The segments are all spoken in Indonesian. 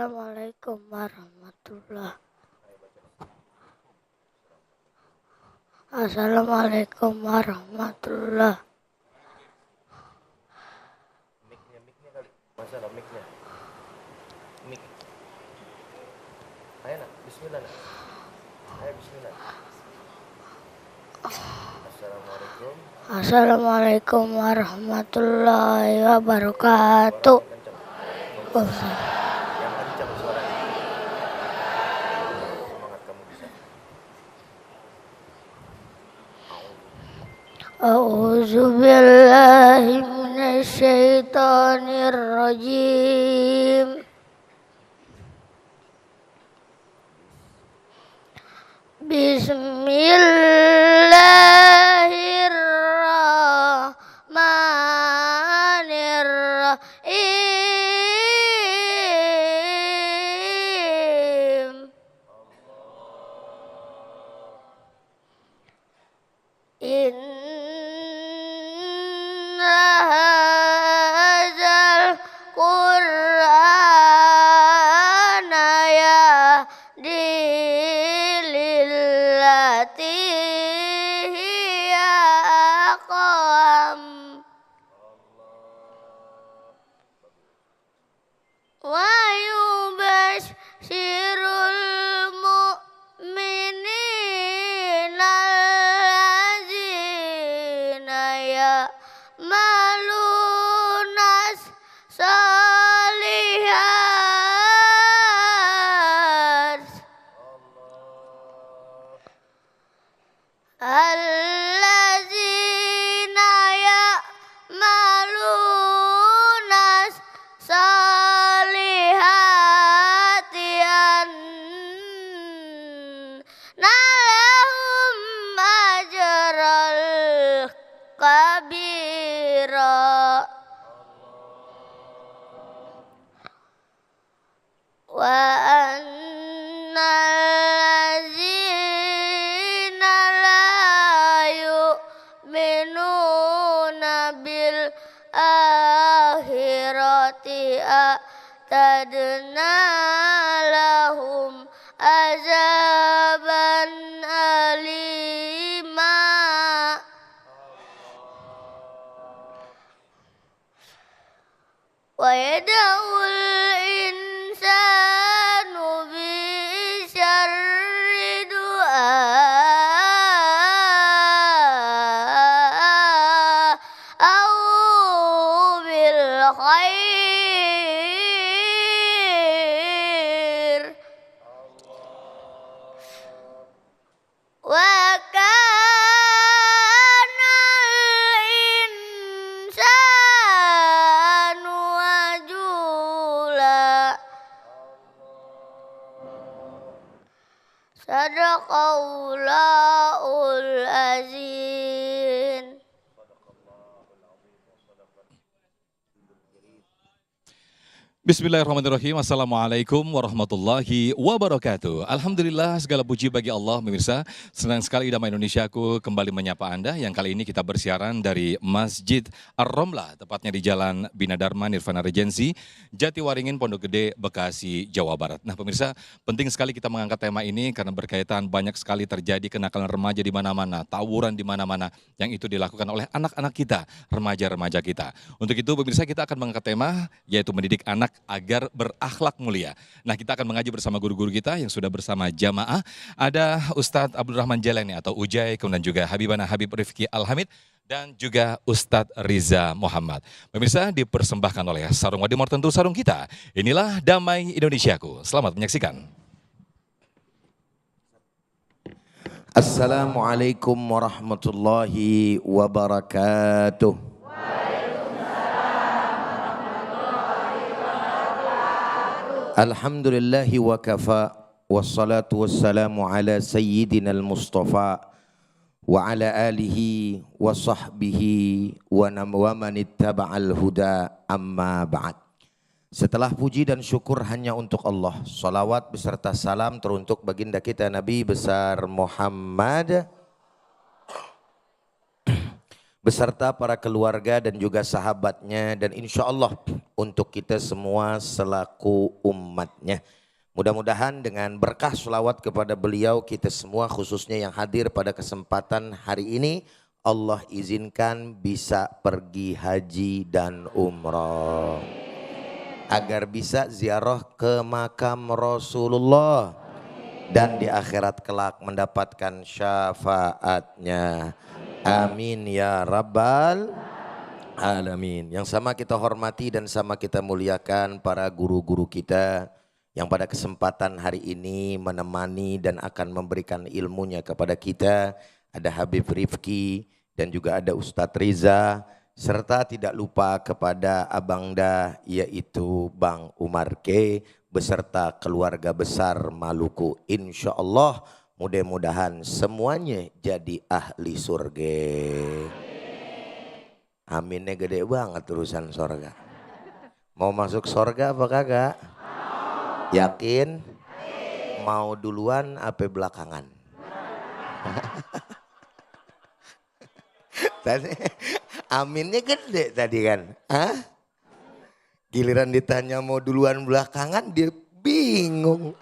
Assalamualaikum warahmatullah. Assalamualaikum warahmatullah. Miknya kali. Masalah miknya. Mik. Ayo nak, bismillah nak. Ayo bismillah. Assalamualaikum. Assalamualaikum warahmatullahi wabarakatuh. Yang kencang suaranya. Semangat kamu bisa. A'udzu billahi minasyaitonir rajim. Bismillahirrahmanirrahim. Inna hadzal Qur'ana yahdi lillati hiya aqwam wa yubashshirul mu'minina allazina ya'malunas shalihat allazina ya'malunas salihati anna lahum ajral kabira wa annal ladzina la yu'minuna bil akhirati a'tadna lahum azaban alima wa yad'ul insanu bi syarri du'a'ahu bil khair wa kana al-insanu ajula. Sadaqallahul azim. Bismillahirrahmanirrahim. Assalamualaikum warahmatullahi wabarakatuh. Alhamdulillah, segala puji bagi Allah, pemirsa. Senang sekali Damai Indonesiaku kembali menyapa Anda. Yang kali ini kita bersiaran dari Masjid Ar-Romlah, tepatnya di Jalan Bina Dharma Nirvana Regency, Jatiwaringin, Pondok Gede, Bekasi, Jawa Barat. Nah, pemirsa, penting sekali kita mengangkat tema ini karena berkaitan banyak sekali terjadi kenakalan remaja di mana-mana, tawuran di mana-mana, yang itu dilakukan oleh anak-anak kita, remaja-remaja kita. Untuk itu, pemirsa, kita akan mengangkat tema yaitu mendidik anak agar berakhlak mulia. Nah, kita akan mengaji bersama guru-guru kita yang sudah bersama jamaah. Ada Ustadz Abdul Rahman Jalani atau Ujai, kemudian juga Habibana Habib Rifki Al-Hamid, dan juga Ustadz Riza Muhammad. Pemirsa, dipersembahkan oleh Sarung Wadimor, tentu sarung kita. Inilah Damai Indonesiaku. Selamat menyaksikan. Assalamualaikum warahmatullahi wabarakatuh. Alhamdulillahi wa kafa, wassalatu wassalamu ala sayyidina al-mustafa wa ala alihi wa sahbihi wa man ittaba'al huda, amma ba'd. Setelah puji dan syukur hanya untuk Allah, salawat beserta salam teruntuk baginda kita Nabi besar Muhammad beserta para keluarga dan juga sahabatnya, dan insya Allah untuk kita semua selaku umatnya. Mudah-mudahan dengan berkah sholawat kepada beliau kita semua khususnya yang hadir pada kesempatan hari ini Allah izinkan bisa pergi haji dan umrah. Agar bisa ziarah ke makam Rasulullah. Dan di akhirat kelak mendapatkan syafaatnya. Amin ya rabbal alamin. Yang sama kita hormati dan sama kita muliakan para guru-guru kita yang pada kesempatan hari ini menemani dan akan memberikan ilmunya kepada kita. Ada Habib Rifki dan juga ada Ustadz Riza. Serta tidak lupa kepada Abangda yaitu Bang Umar K. Beserta keluarga besar Maluku. Insya Allah mudah-mudahan semuanya jadi ahli surga. Aminnya gede banget urusan sorga. Mau masuk sorga apa kagak? Yakin? Mau duluan apa belakangan? Tadi aminnya gede tadi kan? Hah? Giliran ditanya mau duluan belakangan dia bingung.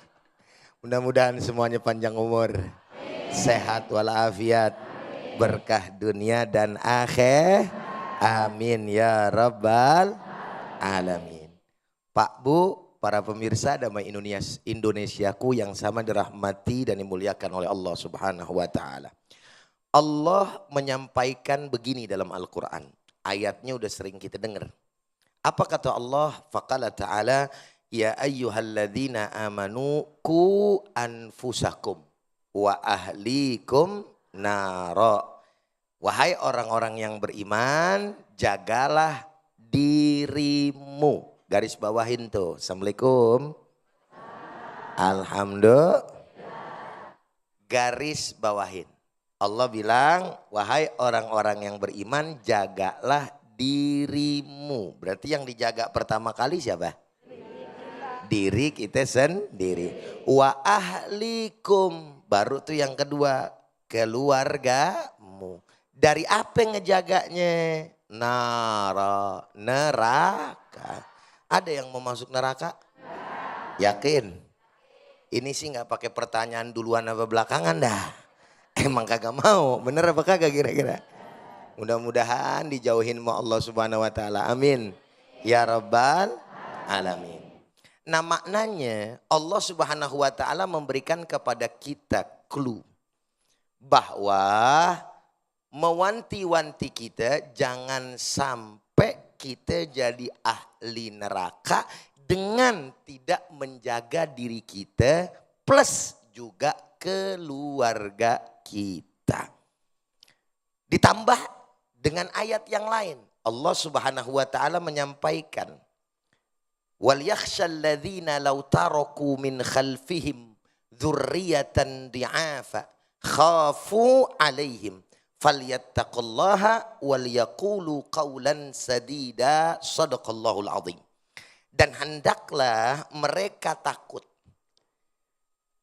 Mudah-mudahan semuanya panjang umur, sehat walafiat, berkah dunia dan akhir. Amin ya rabbal alamin. Pak Bu, para pemirsa Damai Indonesiaku yang sama dirahmati dan dimuliakan oleh Allah Subhanahu wa taala. Allah menyampaikan begini dalam Al-Qur'an. Ayatnya udah sering kita dengar. Apa kata Allah? Faqala ta'ala ya ayyuhalladzina amanu qu anfusakum wa ahlikum nara. Wahai orang-orang yang beriman, jagalah dirimu. Garis bawahin tuh. Assalamualaikum. Alhamdulillah. Garis bawahin. Allah bilang, wahai orang-orang yang beriman, jagalah dirimu. Berarti yang dijaga pertama kali siapa? Diri kita sendiri. Wa ahlikum. Baru tuh yang kedua, keluargamu. Dari apa yang ngejaganya? Neraka. Ada yang mau masuk neraka? Yakin? Ini sih nggak pakai pertanyaan duluan apa belakangan dah. Emang kagak mau, bener apa kagak kira-kira? Mudah-mudahan dijauhin sama Allah Subhanahu wa taala. Amin. Ya rabbal alamin. Nah maknanya Allah Subhanahu wa taala memberikan kepada kita clue bahwa mewanti-wanti kita jangan sampai kita jadi ahli neraka dengan tidak menjaga diri kita plus juga keluarga kita. Ditambah dengan ayat yang lain. Allah Subhanahu wa taala menyampaikan wal yakhshal ladzina law taraku min khalfihim dzurriyyatan di'afa khafu 'alaihim falyattaqullaha wal yaqulu qawlan sadida sadaqallahul azim. Dan hendaklah mereka takut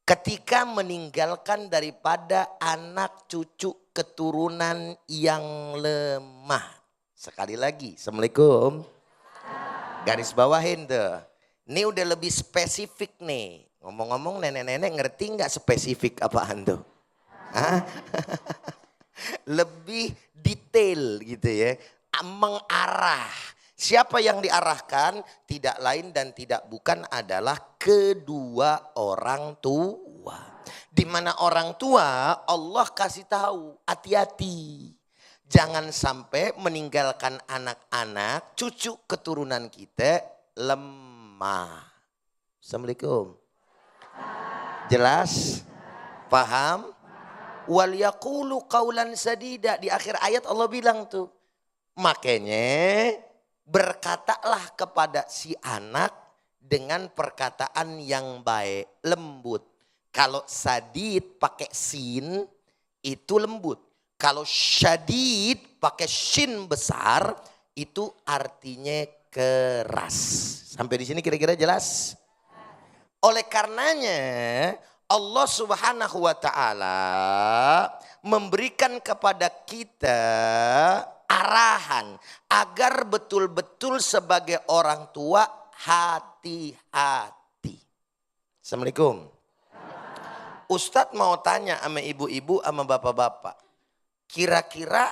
ketika meninggalkan daripada anak cucu keturunan yang lemah. Sekali lagi, Assalamualaikum. Garis bawahin tuh. Ini udah lebih spesifik nih. Ngomong-ngomong nenek-nenek ngerti nggak spesifik apaan tuh? Lebih detail gitu ya. Mengarah. Siapa yang diarahkan? Tidak lain dan tidak bukan adalah kedua orang tua. Di mana orang tua Allah kasih tahu hati-hati. Jangan sampai meninggalkan anak-anak, cucu keturunan kita lemah. Assalamualaikum. Jelas? Paham? Wal yaqulu qawlan sadida. Di akhir ayat Allah bilang tuh. Makanya berkatalah kepada si anak dengan perkataan yang baik, lembut. Kalau sadid pakai sin itu lembut. Kalau syadid pakai shin besar itu artinya keras. Sampai di sini kira-kira jelas? Oleh karenanya Allah Subhanahu wa taala memberikan kepada kita arahan agar betul-betul sebagai orang tua hati-hati. Assalamualaikum. Ustadz mau tanya sama ibu-ibu sama bapak-bapak. Kira-kira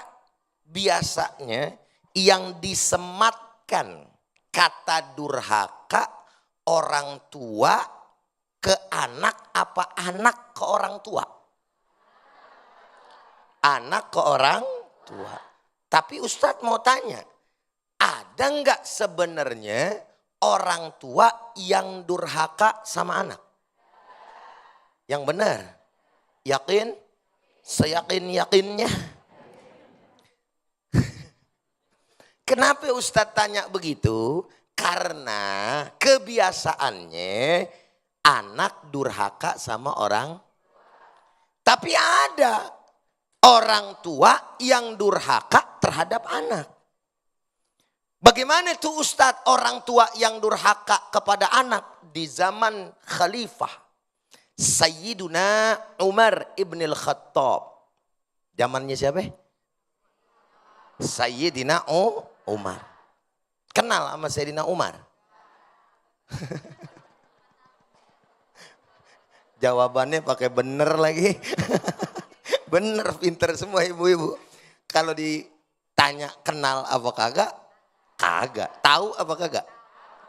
biasanya yang disematkan kata durhaka orang tua ke anak apa anak ke orang tua? Anak ke orang tua. Tapi Ustadz mau tanya, ada nggak sebenarnya orang tua yang durhaka sama anak? Yang benar, yakin, seyakin-yakinnya. Kenapa Ustadz tanya begitu? Karena kebiasaannya anak durhaka sama orang. Tapi ada orang tua yang durhaka terhadap anak. Bagaimana tuh Ustadz orang tua yang durhaka kepada anak di zaman khalifah Sayyiduna Umar ibn al-Khattab. Zamannya siapa? Sayyidina Umar. Kenal sama Sayyidina Umar? Jawabannya pakai bener lagi. Bener, pinter semua ibu-ibu. Kalau ditanya kenal apa kagak? Kagak. Tahu apa kagak?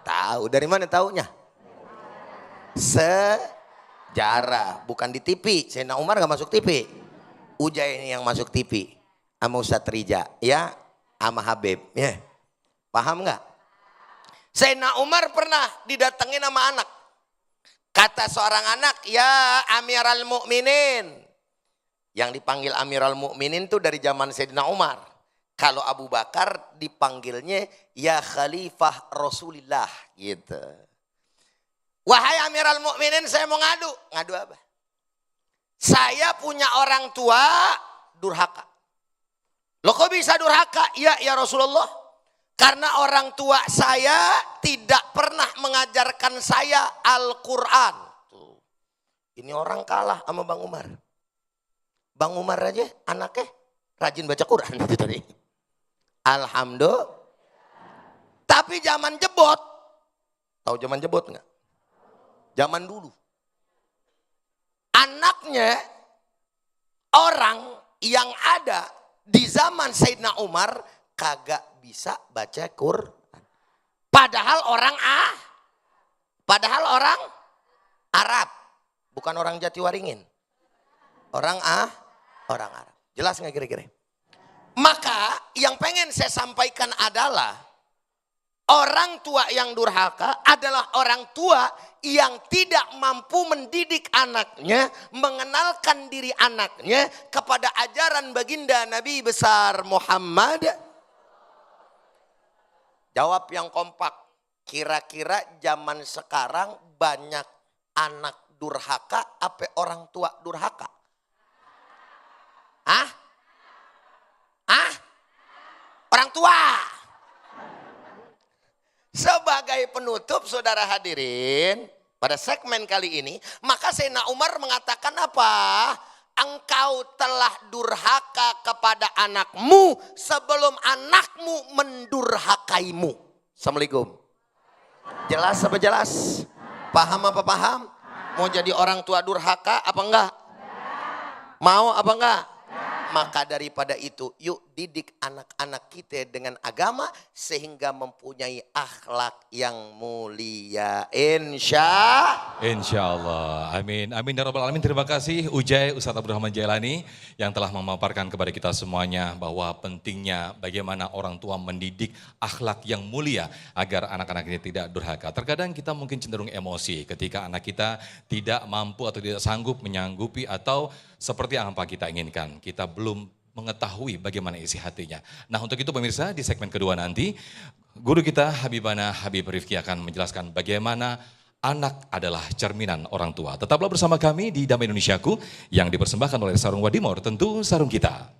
Tahu. Dari mana taunya? Sejarah. Bukan di TV. Sayyidina Umar gak masuk TV. Ujai ini yang masuk TV. Sama Ustadz Rija. Ya. Sama Habib. Ya. Paham gak? Sayyidina Umar pernah didatengin sama anak. Kata seorang anak, ya Amirul Mukminin. Yang dipanggil Amirul Mukminin itu dari zaman Sayyidina Umar. Kalau Abu Bakar dipanggilnya ya Khalifah Rasulullah gitu. Wahai Amirul Mukminin, saya mau ngadu. Ngadu apa? Saya punya orang tua durhaka. Loh kok bisa durhaka? Ya Rasulullah. Karena orang tua saya tidak pernah mengajarkan saya Al-Quran. Ini orang kalah sama Bang Umar. Bang Umar aja anaknya rajin baca Quran itu tadi. Alhamdulillah. Tapi zaman jebot. Tahu zaman jebot nggak? Zaman dulu. Anaknya orang yang ada di zaman Sayyidina Umar kagak bisa baca Quran. Padahal orang Arab. Bukan orang Jatiwaringin. Orang Arab. Jelas nggak kira-kira? Maka yang pengen saya sampaikan adalah orang tua yang durhaka adalah orang tua yang tidak mampu mendidik anaknya, mengenalkan diri anaknya kepada ajaran baginda Nabi besar Muhammad. Jawab yang kompak. Kira-kira zaman sekarang banyak anak durhaka apa orang tua durhaka? Orang tua. Sebagai penutup saudara hadirin pada segmen kali ini, maka Sayyidina Umar mengatakan apa? Engkau telah durhaka kepada anakmu sebelum anakmu mendurhakaimu. Assalamualaikum. Jelas apa jelas? Paham apa paham? Mau jadi orang tua durhaka apa enggak? Mau apa enggak? Maka daripada itu yuk didik anak-anak kita dengan agama sehingga mempunyai akhlak yang mulia. Insya Allah. Amin. Amin ya rabbal alamin. Terima kasih Ujai Ustadz Abdurrahman Jailani yang telah memaparkan kepada kita semuanya bahwa pentingnya bagaimana orang tua mendidik akhlak yang mulia agar anak-anak ini tidak durhaka. Terkadang kita mungkin cenderung emosi ketika anak kita tidak mampu atau tidak sanggup menyanggupi atau seperti apa kita inginkan. Kita belum mengetahui bagaimana isi hatinya. Nah untuk itu pemirsa di segmen kedua nanti guru kita Habibana Habib Rifki akan menjelaskan bagaimana anak adalah cerminan orang tua. Tetaplah bersama kami di Damai Indonesiaku yang dipersembahkan oleh Sarung Wadimor, tentu sarung kita.